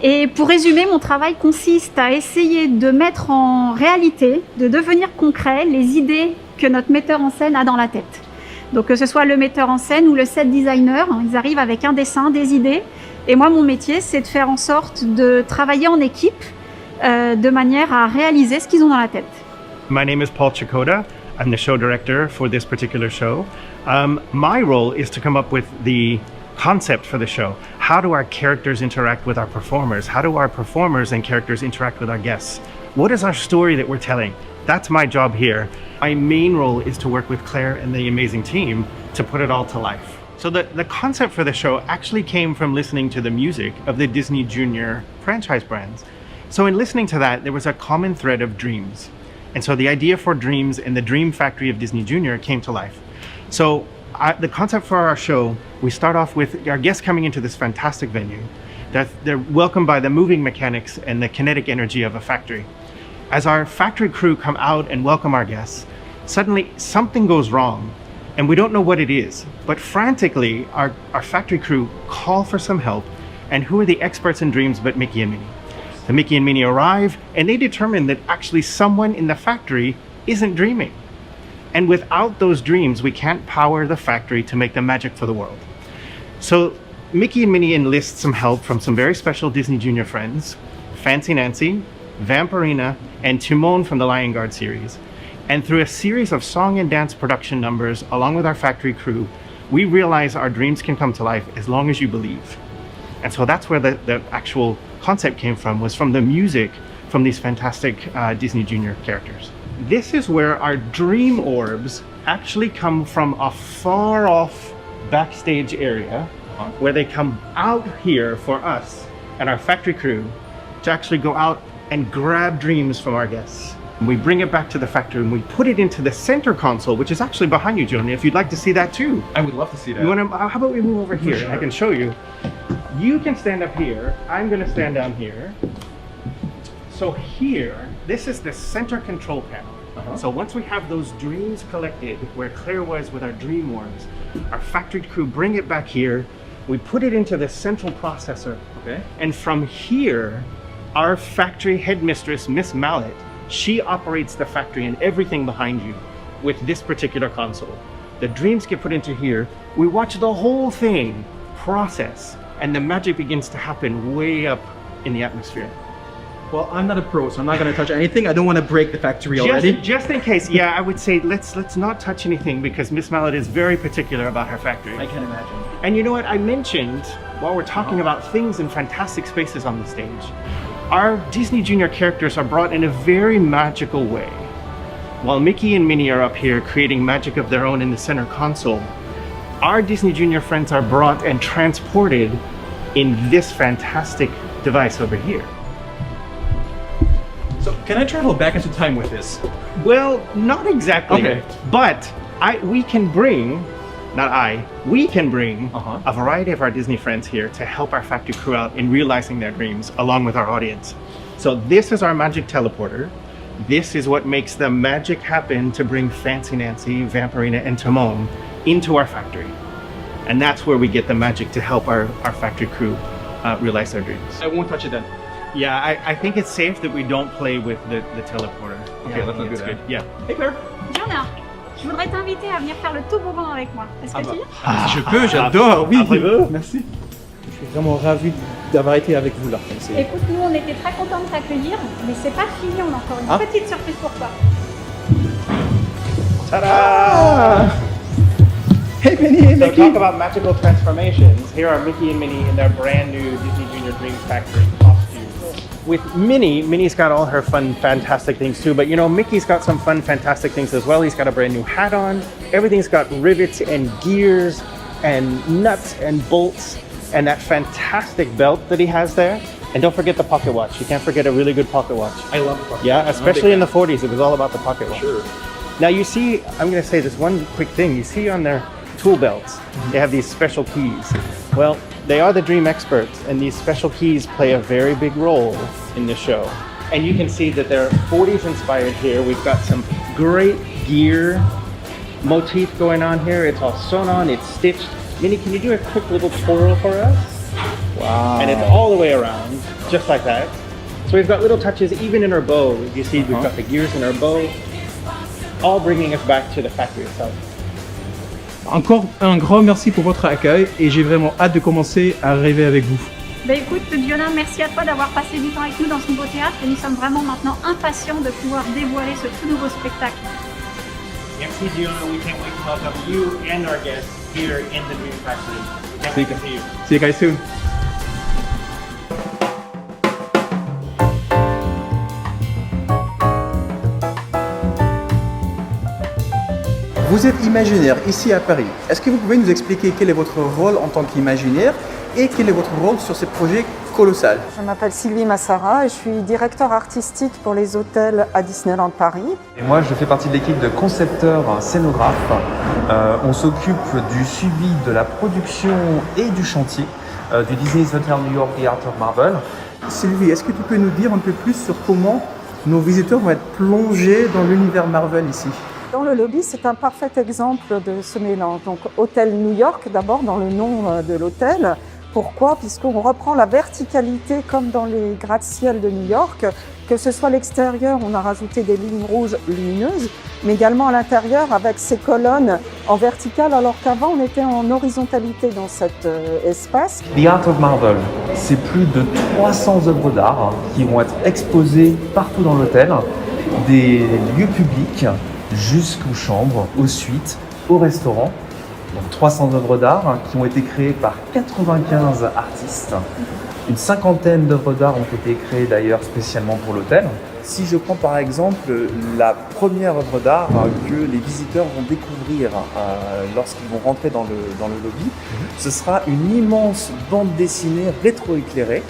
Q: Et pour résumer, mon travail consiste à essayer de mettre en réalité, de devenir concret, les idées que notre metteur en scène a dans la tête. Donc que ce soit le metteur en scène ou le set designer, ils arrivent avec un dessin, des idées. Et moi, mon métier, c'est de faire en sorte de travailler en équipe de manière à réaliser ce qu'ils ont dans la tête.
R: My name is Paul Chakota. I'm the show director for this particular show. My role is to come up with the concept for the show. How do our characters interact with our performers? How do our performers and characters interact with our guests? What is our story that we're telling? That's my job here. My main role is to work with Claire and the amazing team to put it all to life. So the concept for the show actually came from listening to the music of the Disney Junior franchise brands. So in listening to that, there was a common thread of dreams. And so the idea for Dreams and the Dream Factory of Disney Junior came to life. So the concept for our show, we start off with our guests coming into this fantastic venue. They're welcomed by the moving mechanics and the kinetic energy of a factory. As our factory crew come out and welcome our guests, suddenly something goes wrong and we don't know what it is. But frantically, our factory crew call for some help, and who are the experts in dreams but Mickey and Minnie? The Mickey and Minnie arrive and they determine that actually someone in the factory isn't dreaming. And without those dreams, we can't power the factory to make the magic for the world. So Mickey and Minnie enlist some help from some very special Disney Junior friends, Fancy Nancy, Vampirina, and Timon from the Lion Guard series. And through a series of song and dance production numbers, along with our factory crew, we realize our dreams can come to life as long as you believe. And so that's where the actual concept came from, was from the music from these fantastic Disney Junior characters. This is where our dream orbs actually come from a far off backstage area where they come out here for us and our factory crew to actually go out and grab dreams from our guests. And we bring it back to the factory and we put it into the center console, which is actually behind you, Joni, if you'd like to see that too.
P: I would love to see that.
R: How about we move over here?
P: Sure.
R: I can show you. You can stand up here. I'm going to stand down here. So here, this is the center control panel. So once we have those dreams collected, where Claire was with our dream orbs, our factory crew bring it back here. We put it into the central processor.
P: Okay.
R: And from here, our factory headmistress, Miss Mallet, she operates the factory and everything behind you with this particular console. The dreams get put into here. We watch the whole thing process, and the magic begins to happen way up in the atmosphere.
P: Well, I'm not a pro, so I'm not going to touch anything. I don't want to break the factory already.
R: Just in case, yeah, I would say let's not touch anything, because Miss Mallet is very particular about her factory.
P: I can imagine.
R: And you know what? I mentioned, while we're talking about things in fantastic spaces on the stage, our Disney Junior characters are brought in a very magical way. While Mickey and Minnie are up here creating magic of their own in the center console, our Disney Junior friends are brought and transported in this fantastic device over here.
P: So can I travel back into time with this?
R: Well, not exactly.
P: Okay.
R: But we can bring a variety of our Disney friends here to help our factory crew out in realizing their dreams along with our audience. So this is our magic teleporter. This is what makes the magic happen to bring Fancy Nancy, Vampirina, and Timon into our factory. And that's where we get the magic to help our factory crew realize their dreams.
P: I won't touch it then.
R: Yeah, I think it's safe that we don't play with the teleporter.
P: Okay, let's not do
R: it's
P: that.
R: good. Yeah. Hey Claire.
Q: Jonah, je voudrais t'inviter à venir faire le toboggan avec moi. Est-ce que tu y es?
P: Si je peux, j'adore, oui. Merci. Je suis vraiment ravi d'avoir été avec vous là.
Q: Écoute, nous on était très contents de t'accueillir, mais c'est pas fini, on a encore une petite surprise pour toi.
R: Ta-da!
P: Hey Minnie, hey
R: So
P: Mickey.
R: talk about magical transformations. Here are Mickey and Minnie in their brand new Disney Junior Dream Factory costumes. With Minnie, Minnie's got all her fun, fantastic things too, but you know, Mickey's got some fun, fantastic things as well. He's got a brand new hat on. Everything's got rivets and gears and nuts and bolts and that fantastic belt that he has there. And don't forget the pocket watch. You can't forget a really good pocket watch.
P: I love the pocket
R: Yeah,
P: watch.
R: especially in the 40s, it was all about the pocket watch.
P: Sure.
R: Now you see, I'm going to say this one quick thing. You see on their tool belts, they have these special keys. Well, they are the Dream experts, and these special keys play a very big role in the show. And you can see that they're 40s inspired here. We've got some great gear motif going on here. It's all sewn on, it's stitched. Minnie, can you do a quick little twirl for us?
P: Wow.
R: And it's all the way around, just like that. So we've got little touches even in her bow. You see, we've got the gears in her bow, all bringing us back to the factory itself.
P: Encore un grand merci pour votre accueil et j'ai vraiment hâte de commencer à rêver avec vous.
Q: Bah écoute, Diona, merci à toi d'avoir passé du temps avec nous dans ce nouveau théâtre et nous sommes vraiment maintenant impatients de pouvoir dévoiler ce tout nouveau spectacle.
R: Merci Diona, we can't wait to welcome you and our guests here in the Dream Factory. We can't wait to see you.
P: See you guys soon. Vous êtes imaginaire ici à Paris. Est-ce que vous pouvez nous expliquer quel est votre rôle en tant qu'imaginaire et quel est votre rôle sur ce projet colossal?
S: Je m'appelle Sylvie Massara et je suis directeur artistique pour les hôtels à Disneyland Paris.
T: Et moi, je fais partie de l'équipe de concepteurs scénographes. On s'occupe du suivi de la production et du chantier du Disney's Hotel New York et Art of Marvel.
P: Sylvie, est-ce que tu peux nous dire un peu plus sur comment nos visiteurs vont être plongés dans l'univers Marvel ici?
S: Dans le lobby, c'est un parfait exemple de ce mélange. Donc, Hôtel New York, d'abord dans le nom de l'hôtel. Pourquoi? Puisqu'on reprend la verticalité comme dans les gratte-ciel de New York. Que ce soit l'extérieur, on a rajouté des lignes rouges lumineuses, mais également à l'intérieur avec ces colonnes en verticale, alors qu'avant on était en horizontalité dans cet espace.
T: The Art of Marvel, c'est plus de 300 œuvres d'art qui vont être exposées partout dans l'hôtel, des lieux publics jusqu'aux chambres, aux suites, au restaurant. Donc 300 œuvres d'art qui ont été créées par 95 artistes. Une cinquantaine d'œuvres d'art ont été créées d'ailleurs spécialement pour l'hôtel. Si je prends par exemple la première œuvre d'art que les visiteurs vont découvrir lorsqu'ils vont rentrer dans le lobby, ce sera une immense bande dessinée rétroéclairée.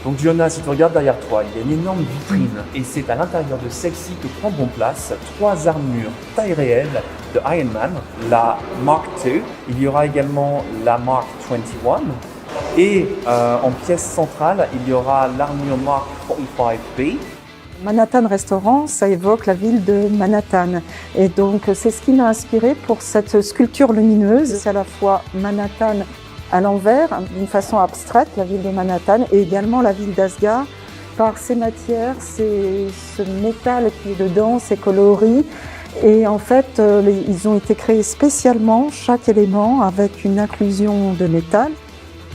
T: Donc Diona, si tu regardes derrière toi, il y a une énorme vitrine et c'est à l'intérieur de celle-ci que prendront place 3 armures taille réelle de Iron Man, la Mark II, il y aura également la Mark 21 et en pièce centrale, il y aura l'armure Mark 45B.
S: Manhattan Restaurant, ça évoque la ville de Manhattan. Et donc c'est ce qui m'a inspiré pour cette sculpture lumineuse. C'est à la fois Manhattan à l'envers, d'une façon abstraite, la ville de Manhattan, et également la ville d'Asgard, par ces matières, ce métal qui est dedans, ces coloris. Et en fait, ils ont été créés spécialement, chaque élément, avec une inclusion de métal.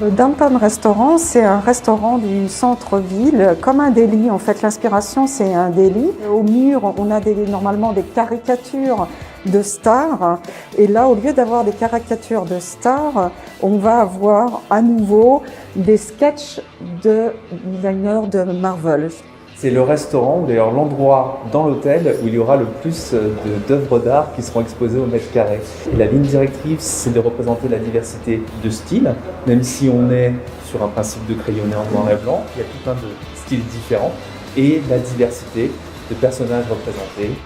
S: Le Downtown Restaurant, c'est un restaurant du centre-ville, comme un délit. En fait, l'inspiration, c'est un délit. Au mur, on a normalement des caricatures de stars. Et là, au lieu d'avoir des caricatures de stars, on va avoir à nouveau des sketchs de designers de Marvel.
T: C'est le restaurant, ou d'ailleurs l'endroit dans l'hôtel où il y aura le plus d'œuvres d'art qui seront exposées au mètre carré. Et la ligne directrice, c'est de représenter la diversité de styles, même si on est sur un principe de crayonné en noir et blanc, il y a tout un de styles différents, et la diversité de personnages représentés.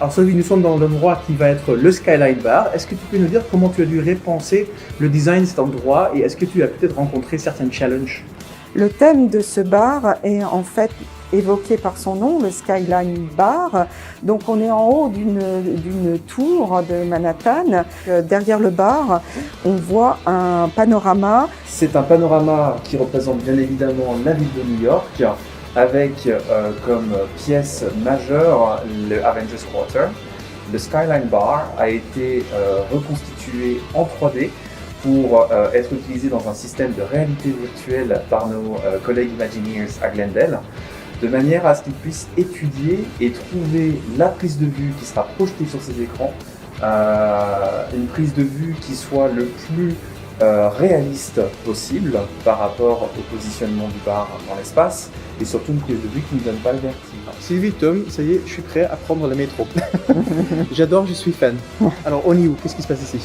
P: Alors Sylvie, nous sommes dans l'endroit qui va être le Skyline Bar. Est-ce que tu peux nous dire comment tu as dû repenser le design de cet endroit et est-ce que tu as peut-être rencontré certains challenges?
S: Le thème de ce bar est en fait évoqué par son nom, le Skyline Bar. Donc on est en haut d'une tour de Manhattan. Derrière le bar, on voit un panorama.
T: C'est un panorama qui représente bien évidemment la ville de New York. avec comme pièce majeure le Avengers Quarter. Le Skyline Bar a été reconstitué en 3D pour être utilisé dans un système de réalité virtuelle par nos collègues Imagineers à Glendale, de manière à ce qu'ils puissent étudier et trouver la prise de vue qui sera projetée sur ces écrans, une prise de vue qui soit le plus réaliste possible par rapport au positionnement du bar dans l'espace, et surtout une prise de vue qui ne donne pas le vertige.
U: Sylvie, Tom, ça y est, je suis prêt à prendre le métro. J'adore, je suis fan. Alors, on y est où? Qu'est-ce qui se passe ici?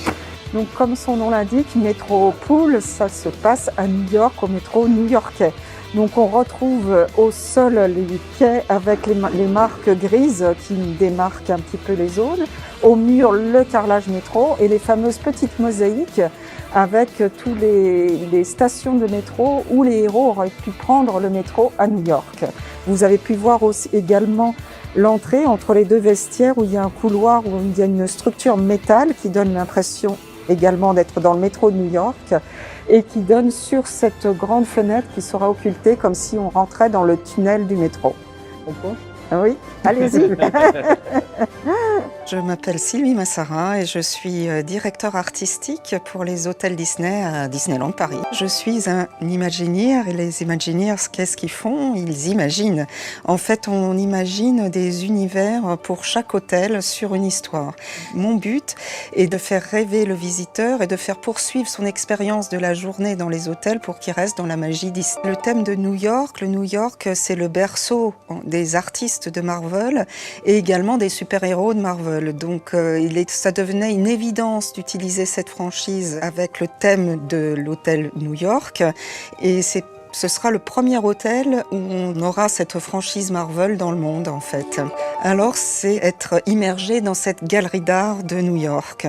S: Donc, comme son nom l'indique, Métropool, ça se passe à New York, au métro new-yorkais. Donc, on retrouve au sol les quais avec les marques grises qui démarquent un petit peu les zones. Au mur, le carrelage métro et les fameuses petites mosaïques avec tous les stations de métro où les héros auraient pu prendre le métro à New York. Vous avez pu voir aussi également l'entrée entre les deux vestiaires où il y a un couloir, où il y a une structure métal qui donne l'impression également d'être dans le métro de New York et qui donne sur cette grande fenêtre qui sera occultée comme si on rentrait dans le tunnel du métro. Oui, allez-y.
V: Je m'appelle Sylvie Massara et je suis directeur artistique pour les hôtels Disney à Disneyland Paris. Je suis un Imagineer et les Imagineers, qu'est-ce qu'ils font? Ils imaginent. En fait, on imagine des univers pour chaque hôtel sur une histoire. Mon but est de faire rêver le visiteur et de faire poursuivre son expérience de la journée dans les hôtels pour qu'il reste dans la magie Disney. Le thème de New York, c'est le berceau des artistes de Marvel et également des super-héros de Marvel. Donc ça devenait une évidence d'utiliser cette franchise avec le thème de l'hôtel New York et ce sera le premier hôtel où on aura cette franchise Marvel dans le monde en fait. Alors c'est être immergé dans cette galerie d'art de New York.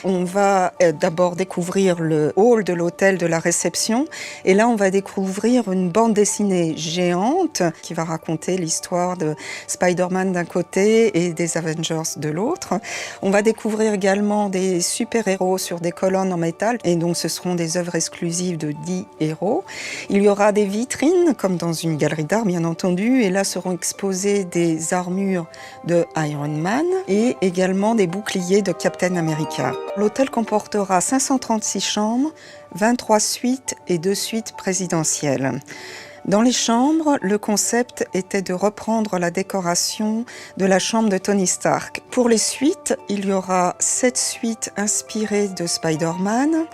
V: On va d'abord découvrir le hall de l'hôtel de la réception et là on va découvrir une bande dessinée géante qui va raconter l'histoire de Spider-Man d'un côté et des Avengers de l'autre. On va découvrir également des super-héros sur des colonnes en métal et donc ce seront des œuvres exclusives de 10 héros. Il y aura des vitrines, comme dans une galerie d'art bien entendu, et là seront exposées des armures de Iron Man et également des boucliers de Captain America. L'hôtel comportera 536 chambres, 23 suites et 2 suites présidentielles. Dans les chambres, le concept était de reprendre la décoration de la chambre de Tony Stark. Pour les suites, il y aura 7 suites inspirées de Spider-Man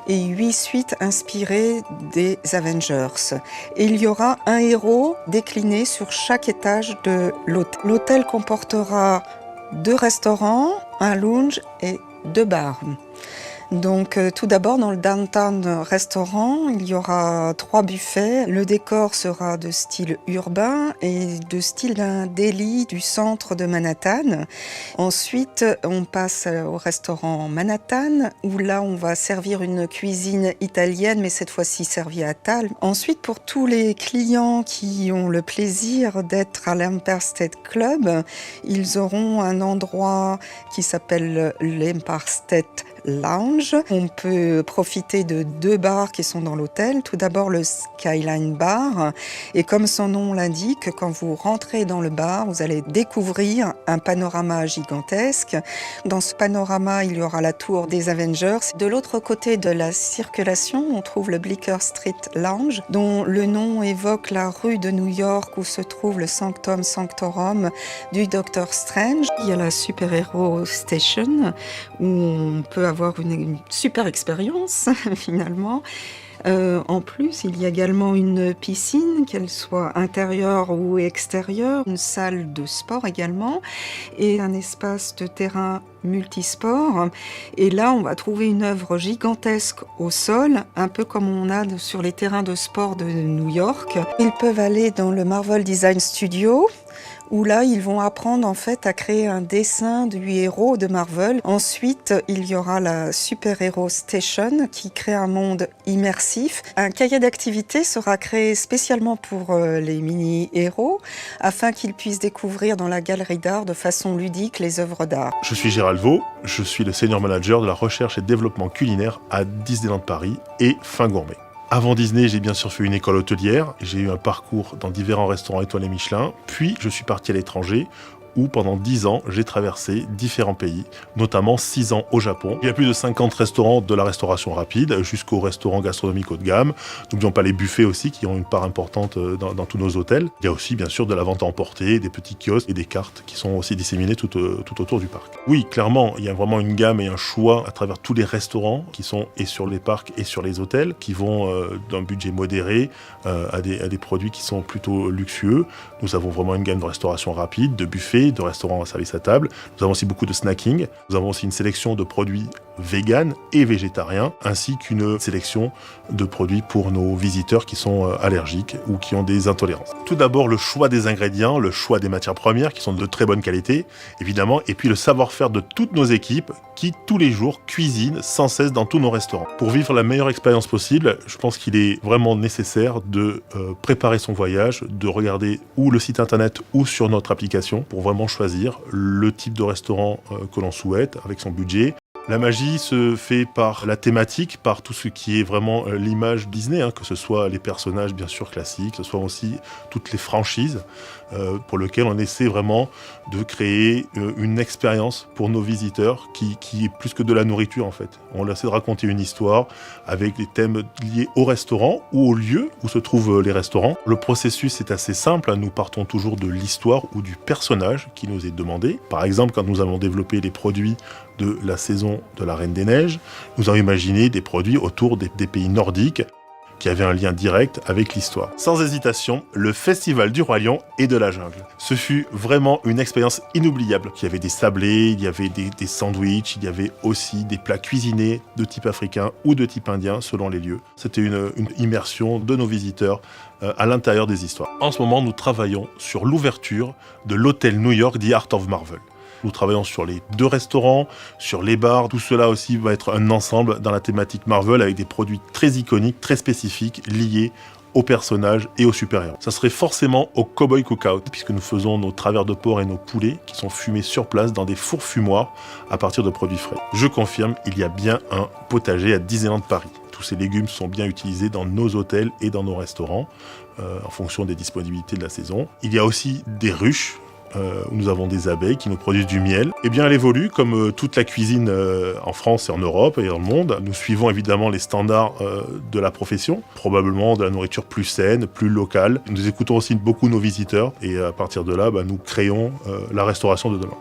V: et 8 suites inspirées des Avengers. Et il y aura un héros décliné sur chaque étage de l'hôtel. L'hôtel comportera 2 restaurants, un lounge et 2 bars. Donc tout d'abord dans le downtown restaurant, il y aura 3 buffets. Le décor sera de style urbain et de style d'un délit du centre de Manhattan. Ensuite, on passe au restaurant Manhattan où là on va servir une cuisine italienne mais cette fois-ci servie à table. Ensuite, pour tous les clients qui ont le plaisir d'être à l'Empire State Club, ils auront un endroit qui s'appelle l'Empire State Lounge. On peut profiter de 2 bars qui sont dans l'hôtel. Tout d'abord le Skyline Bar et comme son nom l'indique, quand vous rentrez dans le bar, vous allez découvrir un panorama gigantesque. Dans ce panorama, il y aura la tour des Avengers. De l'autre côté de la circulation, on trouve le Bleecker Street Lounge dont le nom évoque la rue de New York où se trouve le Sanctum Sanctorum du Docteur Strange. Il y a la Super Hero Station où on peut avoir une super expérience finalement. En plus, il y a également une piscine, qu'elle soit intérieure ou extérieure, une salle de sport également, et un espace de terrain multisport. Et là, on va trouver une œuvre gigantesque au sol, un peu comme on a sur les terrains de sport de New York. Ils peuvent aller dans le Marvel Design Studio, où là, ils vont apprendre en fait à créer un dessin du héros de Marvel. Ensuite, il y aura la Super Hero Station qui crée un monde immersif. Un cahier d'activités sera créé spécialement pour les mini-héros afin qu'ils puissent découvrir dans la galerie d'art de façon ludique les œuvres d'art.
W: Je suis Gérald Vaux, je suis le senior manager de la recherche et développement culinaire à Disneyland Paris et Fin Gourmet.
A: Avant Disney, j'ai bien sûr fait une école hôtelière. J'ai eu un parcours dans différents restaurants étoilés Michelin. Puis, je suis parti à l'étranger où pendant 10 ans, j'ai traversé différents pays, notamment 6 ans au Japon. Il y a plus de 50 restaurants de la restauration rapide jusqu'aux restaurants gastronomiques haut de gamme. N'oublions pas les buffets aussi qui ont une part importante dans tous nos hôtels. Il y a aussi bien sûr de la vente à emporter, des petits kiosques et des cartes qui sont aussi disséminées tout autour du parc. Oui, clairement, il y a vraiment une gamme et un choix à travers tous les restaurants qui sont et sur les parcs et sur les hôtels, qui vont d'un budget modéré à des produits qui sont plutôt luxueux. Nous avons vraiment une gamme de restauration rapide, de buffets, de restaurants à service à table. Nous avons aussi beaucoup de snacking. Nous avons aussi une sélection de produits véganes et végétariens, ainsi qu'une sélection de produits pour nos visiteurs qui sont allergiques ou qui ont des intolérances. Tout d'abord, le choix des ingrédients, le choix des matières premières qui sont de très bonne qualité, évidemment, et puis le savoir-faire de toutes nos équipes qui, tous les jours, cuisinent sans cesse dans tous nos restaurants. Pour vivre la meilleure expérience possible, je pense qu'il est vraiment nécessaire de préparer son voyage, de regarder ou le site internet ou sur notre application pour vraiment choisir le type de restaurant que l'on souhaite avec son budget. La magie se fait par la thématique, par tout ce qui est vraiment l'image Disney, que ce soit les personnages bien sûr classiques, que ce soit aussi toutes les franchises pour lesquelles on essaie vraiment de créer une expérience pour nos visiteurs qui est plus que de la nourriture en fait. On essaie de raconter une histoire avec des thèmes liés au restaurant ou au lieu où se trouvent les restaurants. Le processus est assez simple, nous partons toujours de l'histoire ou du personnage qui nous est demandé. Par exemple, quand nous allons développer les produits de la saison de la Reine des Neiges, nous avons imaginé des produits autour des pays nordiques qui avaient un lien direct avec l'histoire. Sans hésitation, le Festival du Roi Lion et de la Jungle. Ce fut vraiment une expérience inoubliable. Il y avait des sablés, il y avait des sandwichs, il y avait aussi des plats cuisinés de type africain ou de type indien selon les lieux. C'était une immersion de nos visiteurs à l'intérieur des histoires. En ce moment, nous travaillons sur l'ouverture de l'hôtel New York The Art of Marvel. Nous travaillons sur les 2 restaurants, sur les bars. Tout cela aussi va être un ensemble dans la thématique Marvel avec des produits très iconiques, très spécifiques, liés aux personnages et aux super-héros. Ça serait forcément au Cowboy Cookout, puisque nous faisons nos travers de porc et nos poulets qui sont fumés sur place dans des fours fumoirs à partir de produits frais. Je confirme, il y a bien un potager à Disneyland Paris. Tous ces légumes sont bien utilisés dans nos hôtels et dans nos restaurants, en fonction des disponibilités de la saison. Il y a aussi des ruches, où nous avons des abeilles qui nous produisent du miel. Eh bien, elle évolue comme toute la cuisine en France et en Europe et dans le monde. Nous suivons évidemment les standards de la profession, probablement de la nourriture plus saine, plus locale. Nous écoutons aussi beaucoup nos visiteurs et à partir de là, nous créons la restauration de demain.